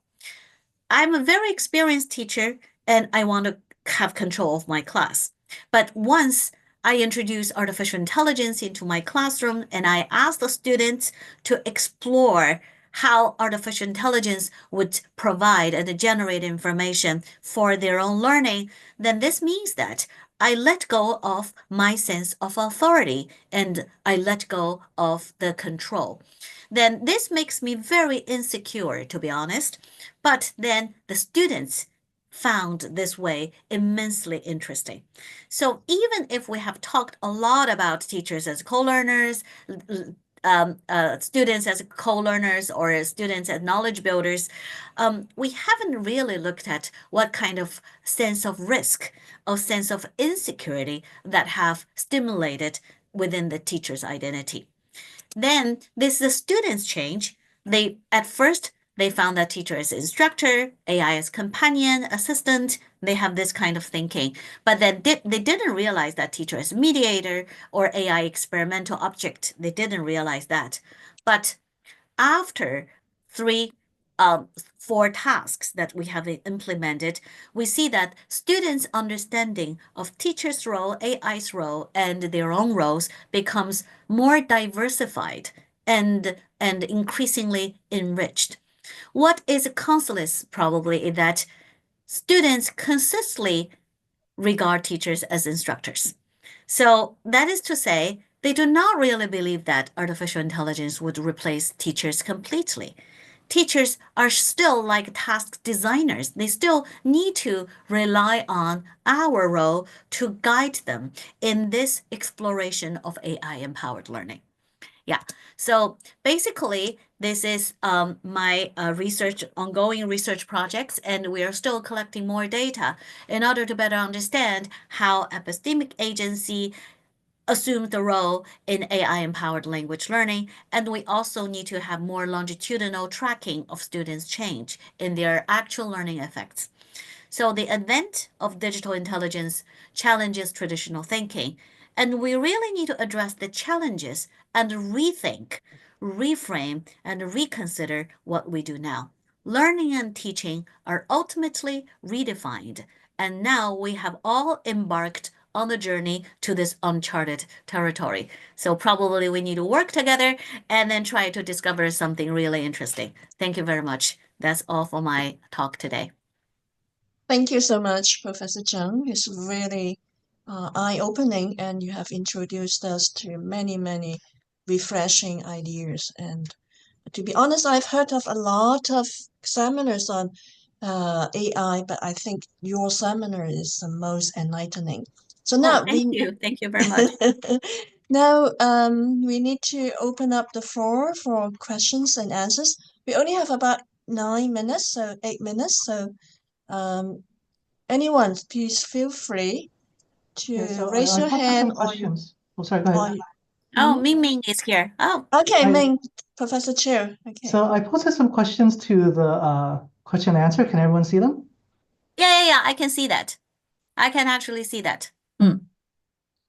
Speaker 3: I'm a very experienced teacher and I want to have control of my class. But once I introduce artificial intelligence into my classroom and I ask the students to explore how artificial intelligence would provide and generate information for their own learning, then this means that I let go of my sense of authority and I let go of the control. Then this makes me very insecure, to be honest. But then the students found this way immensely interesting. So even if we have talked a lot about teachers as co-learners, students as co-learners or students as knowledge builders, we haven't really looked at what kind of sense of risk or sense of insecurity that have stimulated within the teacher's identity. Then this is the students' change. At first, they found that teacher as instructor, AI as companion, assistant. They have this kind of thinking. But then they didn't realize that teacher as mediator or AI experimental object. They didn't realize that. But after 4 tasks that we have implemented, we see that students' understanding of teacher's role, AI's role, and their own roles becomes more diversified and increasingly enriched. What is consolous probably is that students consistently regard teachers as instructors. So that is to say, they do not really believe that artificial intelligence would replace teachers completely. Teachers are still like task designers. They still need to rely on our role to guide them in this exploration of AI-empowered learning. Yeah, so basically, this is my ongoing research projects, and we are still collecting more data in order to better understand how epistemic agency assume the role in AI-empowered language learning, and we also need to have more longitudinal tracking of students' change in their actual learning effects. So the advent of digital intelligence challenges traditional thinking, and we really need to address the challenges and rethink, reframe, and reconsider what we do now. Learning and teaching are ultimately redefined, and now we have all embarked on the journey to this uncharted territory. So probably we need to work together and then try to discover something really interesting. Thank you very much. That's all for my talk today.
Speaker 1: Thank you so much, Professor Zheng. It's really eye-opening, and you have introduced us to many, many refreshing ideas. And to be honest, I've heard of a lot of seminars on AI, but I think your seminar is the most enlightening. So now
Speaker 3: Thank you. Thank you very much.
Speaker 1: now we need to open up the floor for questions and answers. We only have about 9 minutes, so 8 minutes. So anyone, please feel free to raise your hand or
Speaker 4: questions. Oh, sorry, go ahead.
Speaker 3: Oh, Ming Ming is here. Oh,
Speaker 1: okay, Ming, Professor Chair. Okay.
Speaker 4: So I posted some questions to the question and answer. Can everyone see them?
Speaker 3: yeah. I can see that. I can actually see that.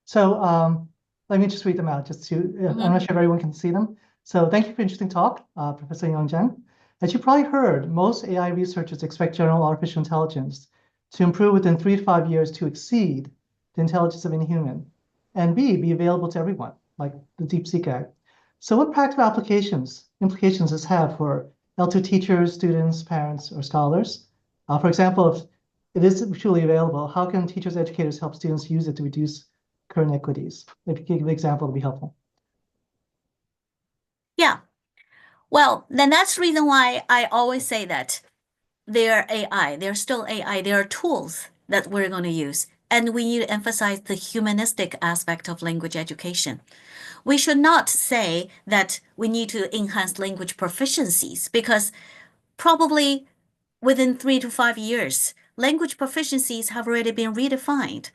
Speaker 4: So let me just read them out just to, I'm not sure if everyone can see them. So thank you for interesting talk, Professor Yongyan. As you probably heard, most AI researchers expect general artificial intelligence to improve within 3 to 5 years to exceed the intelligence of any human, and be available to everyone, like the DeepSeek Act. So what practical implications does this have for L2 teachers, students, parents, or scholars? For example, if it is truly available, how can teachers, educators help students use it to reduce current inequities? If you could give an example, it would be helpful.
Speaker 3: Yeah. Well, then that's the reason why I always say that they're AI. They're still AI. They are tools that we're going to use. And we need to emphasize the humanistic aspect of language education. We should not say that we need to enhance language proficiencies because probably within 3 to 5 years, language proficiencies have already been redefined,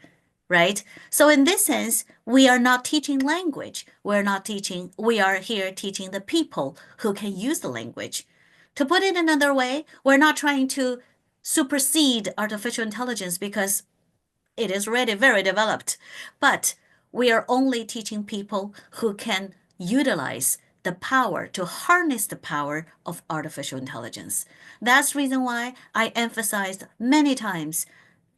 Speaker 3: right? So in this sense, we are not teaching language. We are here teaching the people who can use the language. To put it another way, we're not trying to supersede artificial intelligence because it is already very developed, but we are only teaching people who can utilize the power to harness the power of artificial intelligence. That's the reason why I emphasized many times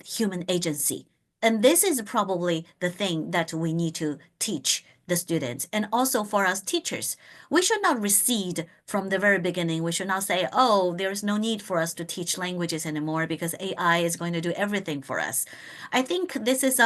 Speaker 3: human agency. And this is probably the thing that we need to teach the students. And also for us teachers, we should not recede from the very beginning. We should not say, oh, there is no need for us to teach languages anymore because AI is going to do everything for us. I think this is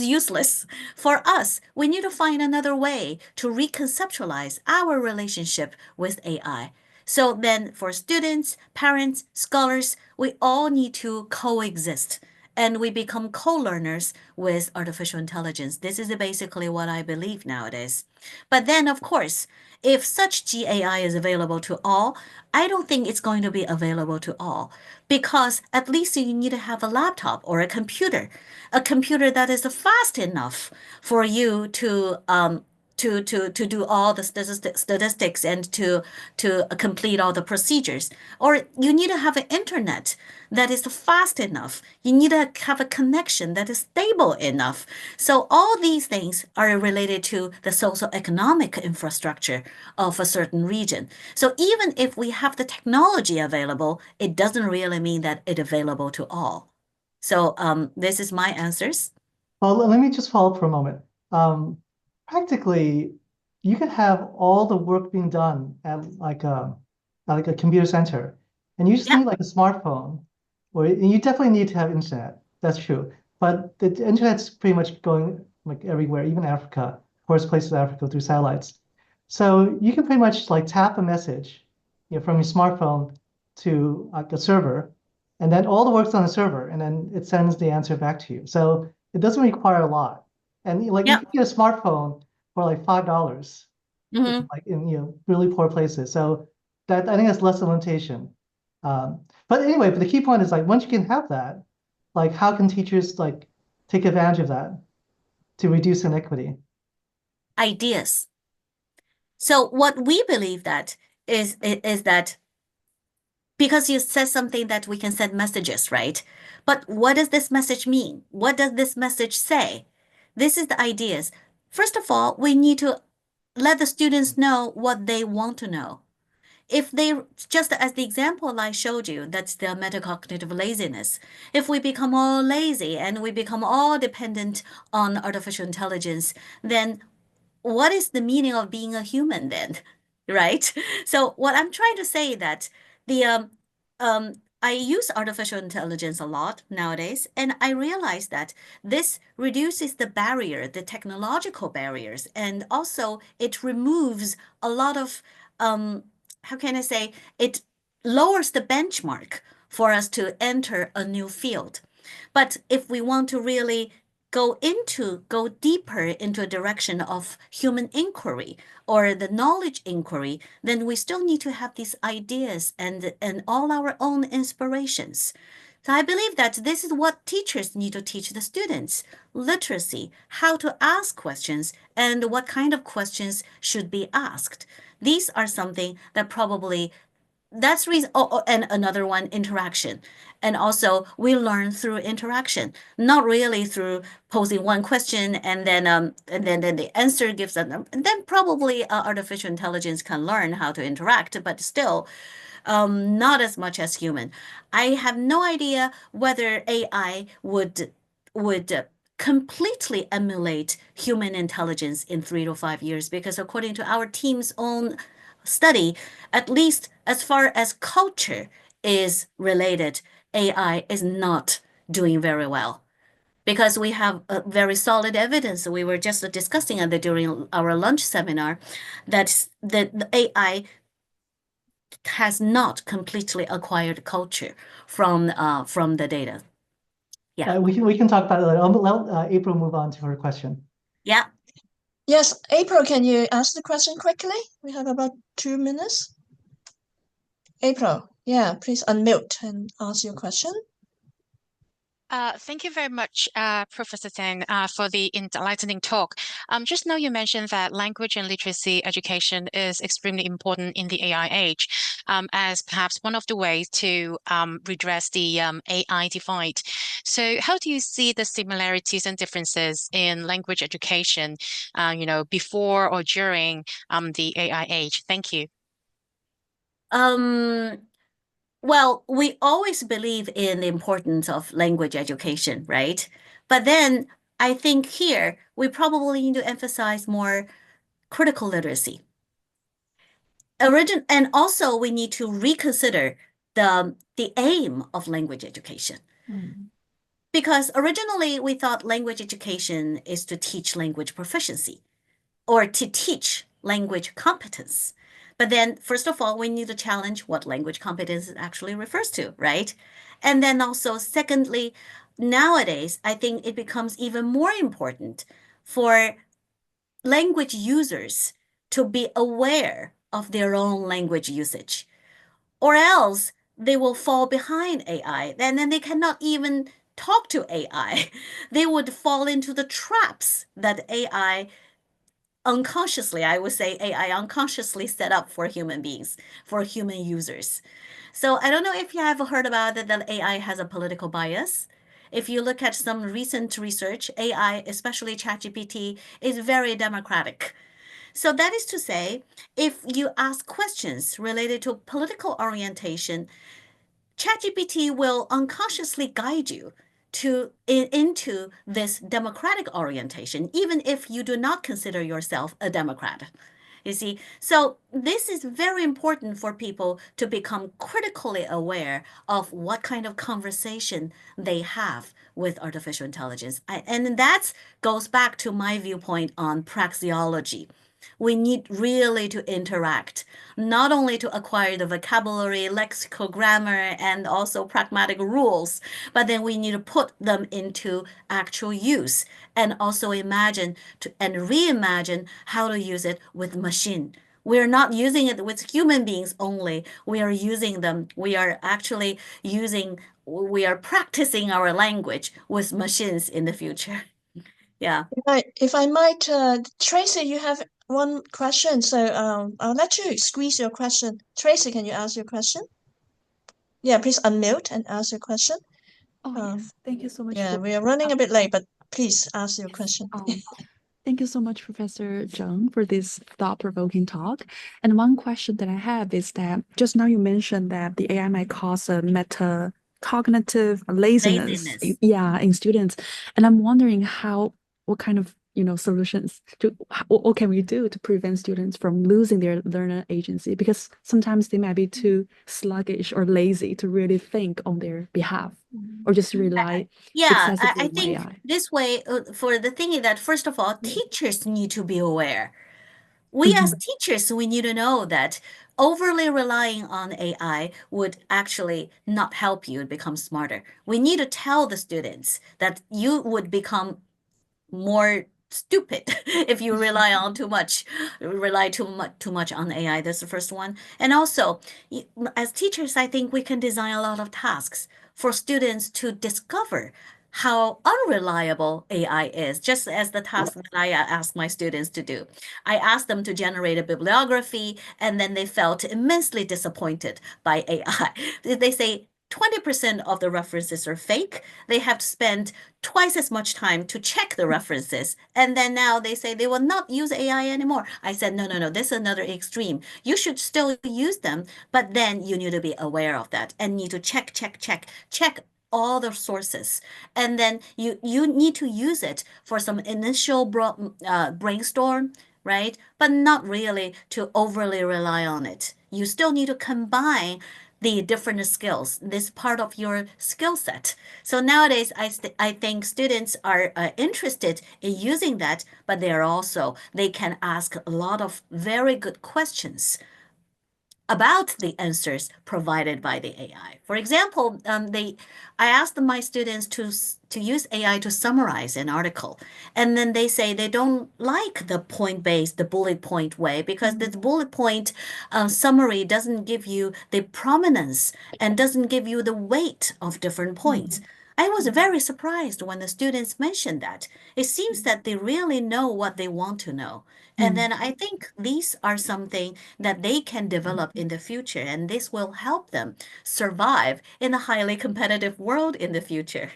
Speaker 3: useless. For us, we need to find another way to reconceptualize our relationship with AI. So then for students, parents, scholars, we all need to coexist and we become co-learners with artificial intelligence. This is basically what I believe nowadays. But then, of course, if such GAI is available to all, I don't think it's going to be available to all because at least you need to have a laptop or a computer that is fast enough for you to do all the statistics and to complete all the procedures. Or you need to have an internet that is fast enough. You need to have a connection that is stable enough. So all these things are related to the socio-economic infrastructure of a certain region. So even if we have the technology available, it doesn't really mean that it's available to all. So this is my answers.
Speaker 4: Well, let me just follow up for a moment. Practically, you could have all the work being done at like a computer center, and you just need like a smartphone, or you definitely need to have internet. That's true. But the internet's pretty much going like everywhere, even Africa, poorest places in Africa through satellites. So you can pretty much like tap a message, from your smartphone to like a server, and then all the work's on the server, and then it sends the answer back to you. So it doesn't require a lot. And like you can get a smartphone for like $5, like in really poor places. So that I think that's less a limitation. But anyway, but the key point is like once you can have that, like how can teachers like take advantage of that? to reduce inequity?
Speaker 3: Ideas. So what we believe that is that because you said something that we can send messages, right? But what does this message mean? What does this message say? This is the ideas. First of all, we need to let the students know what they want to know. If they, just as the example I showed you, that's the metacognitive laziness. If we become all lazy and we become all dependent on artificial intelligence, then what is the meaning of being a human then? Right? So what I'm trying to say that the I use artificial intelligence a lot nowadays, and I realize that this reduces the barrier, the technological barriers, and also it removes a lot of how can I say, it lowers the benchmark for us to enter a new field. But if we want to really go deeper into a direction of human inquiry or the knowledge inquiry, then we still need to have these ideas and all our own inspirations. So I believe that this is what teachers need to teach the students: literacy, how to ask questions, and what kind of questions should be asked. These are something that probably that's reason. And another one, interaction. And also we learn through interaction, not really through posing one question and then the answer gives them. And then probably artificial intelligence can learn how to interact, but still not as much as human. I have no idea whether AI would completely emulate human intelligence in 3 to 5 years, because according to our team's own study, at least as far as culture is related, AI is not doing very well. Because we have a very solid evidence. We were just discussing it during our lunch seminar that the AI has not completely acquired culture from the data. Yeah.
Speaker 4: We can talk about it later. Let April move on to her question.
Speaker 3: Yeah.
Speaker 1: Yes, April, can you ask the question quickly? We have about 2 minutes. April, yeah, please unmute and ask your question.
Speaker 5: Thank you very much, Professor Zheng, for the enlightening talk. Just now you mentioned that language and literacy education is extremely important in the AI age, as perhaps one of the ways to redress the AI divide. So how do you see the similarities and differences in language education, before or during the AI age? Thank you.
Speaker 3: Well, we always believe in the importance of language education, right? But then I think here we probably need to emphasize more critical literacy. And also we need to reconsider the aim of language education. Because originally we thought language education is to teach language proficiency or to teach language competence. But then, first of all, we need to challenge what language competence actually refers to, right? And then also, secondly, nowadays, I think it becomes even more important for language users to be aware of their own language usage, or else they will fall behind AI. And then they cannot even talk to AI. They would fall into the traps that AI unconsciously, I would say AI unconsciously set up for human beings, for human users. So I don't know if you have heard about that AI has a political bias. If you look at some recent research, AI, especially ChatGPT, is very democratic. So that is to say, if you ask questions related to political orientation, ChatGPT will unconsciously guide you into this democratic orientation, even if you do not consider yourself a Democrat. You see, so this is very important for people to become critically aware of what kind of conversation they have with artificial intelligence. And that goes back to my viewpoint on praxeology. We need really to interact, not only to acquire the vocabulary, lexical grammar, and also pragmatic rules, but then we need to put them into actual use and also imagine and reimagine how to use it with machine. We're not using it with human beings only. We are using them. We are actually we are practicing our language with machines in the future. Yeah.
Speaker 1: If I might, Tracy, you have one question, so I'll let you squeeze your question. Tracy, can you ask your question? Yeah, please unmute and ask your question.
Speaker 6: Oh, yes. Thank you so much.
Speaker 1: Yeah, we are running a bit late, but please ask your question.
Speaker 6: Thank you so much, Professor Zheng, for this thought-provoking talk. And one question that I have is that just now you mentioned that the AI might cause a metacognitive laziness, in students. And I'm wondering what kind of solutions what can we do to prevent students from losing their learner agency? Because sometimes they might be too sluggish or lazy to really think on their behalf, or just rely excessively
Speaker 3: I
Speaker 6: on
Speaker 3: think
Speaker 6: AI.
Speaker 3: this way, for the thing is that, first of all, teachers need to be aware. We as teachers, we need to know that overly relying on AI would actually not help you become smarter. We need to tell the students that you would become more stupid if you rely too much on AI. That's the first one. And also, as teachers, I think we can design a lot of tasks for students to discover how unreliable AI is, just as the task that I ask my students to do. I asked them to generate a bibliography, and then they felt immensely disappointed by AI. They say 20% of the references are fake. They have to spend twice as much time to check the references. And then now they say they will not use AI anymore. I said, no, this is another extreme. You should still use them, but then you need to be aware of that and need to check all the sources. And then you need to use it for some initial brainstorm, right? But not really to overly rely on it. You still need to combine the different skills, this part of your skill set. So nowadays, I think students are interested in using that, but they can ask a lot of very good questions about the answers provided by the AI. For example, I asked my students to use AI to summarize an article, and then they say they don't like the the bullet point way, because the bullet point summary doesn't give you the prominence and doesn't give you the weight of different points. I was very surprised when the students mentioned that. It seems that they really know what they want to know. And then I think these are something that they can develop in the future, and this will help them survive in a highly competitive world in the future.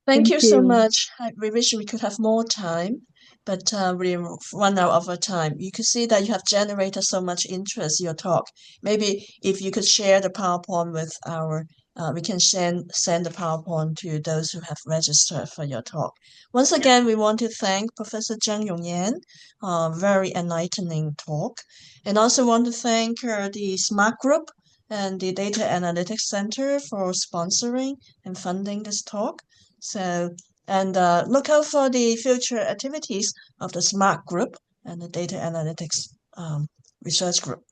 Speaker 1: Thank you so much. We wish we could have more time, but we run out of our time. You could see that you have generated so much interest in your talk. Maybe if you could share the PowerPoint with we can send the PowerPoint to those who have registered for your talk. Once again, we want to thank Professor Zheng Yongyan, very enlightening talk, and also want to thank the Smart Group and the Data Analytics Center for sponsoring and funding this talk. So, and look out for the future activities of the Smart Group and the Data Analytics Research Group.